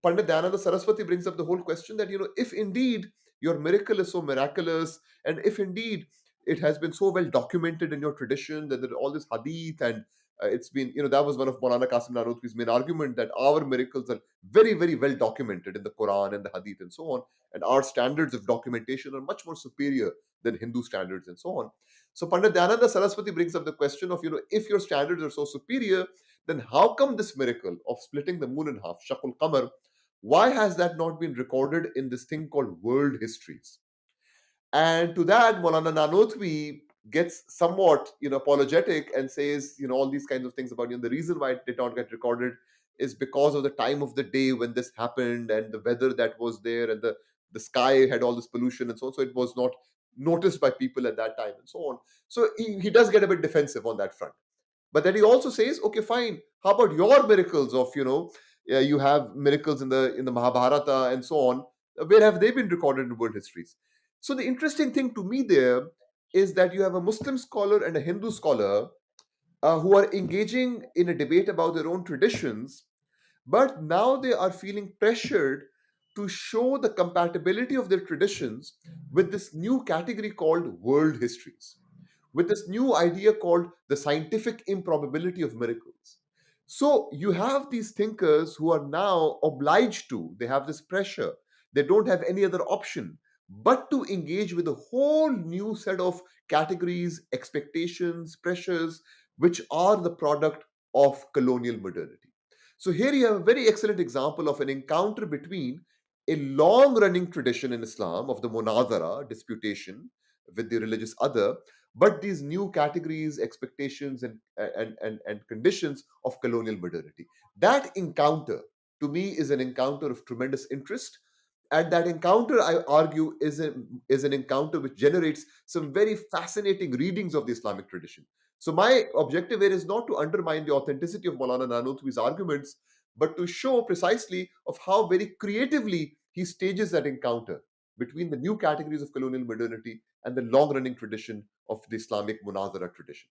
Pandit Dayananda Saraswati brings up the whole question that, if indeed your miracle is so miraculous, and if indeed it has been so well documented in your tradition that there are all this hadith, and it's been, that was one of Maulana Qasim Nanotwi's main argument, that our miracles are very, very well documented in the Quran and the hadith and so on, and our standards of documentation are much more superior than Hindu standards and so on. So Pandit Dayananda Saraswati brings up the question of, if your standards are so superior, then how come this miracle of splitting the moon in half, Shakul Qamar, why has that not been recorded in this thing called world histories? And to that, Maulana Nanotwi gets somewhat, apologetic and says, all these kinds of things about, the reason why it did not get recorded is because of the time of the day when this happened, and the weather that was there, and the sky had all this pollution and so on. So it was not noticed by people at that time and so on. So he does get a bit defensive on that front. But then he also says, okay, fine. How about your miracles of, you have miracles in the Mahabharata and so on. Where have they been recorded in world histories? So the interesting thing to me there is that you have a Muslim scholar and a Hindu scholar who are engaging in a debate about their own traditions, but now they are feeling pressured to show the compatibility of their traditions with this new category called world histories, with this new idea called the scientific improbability of miracles. So you have these thinkers who are now obliged to, they have this pressure, they don't have any other option but to engage with a whole new set of categories, expectations, pressures, which are the product of colonial modernity. So here you have a very excellent example of an encounter between a long running tradition in Islam of the munazara, disputation with the religious other, but these new categories, expectations, and conditions of colonial modernity. That encounter, to me, is an encounter of tremendous interest. And that encounter, I argue, is an encounter which generates some very fascinating readings of the Islamic tradition. So my objective here is not to undermine the authenticity of Maulana Nanotwi's arguments, but to show precisely of how very creatively he stages that encounter between the new categories of colonial modernity and the long-running tradition of the Islamic munazara tradition.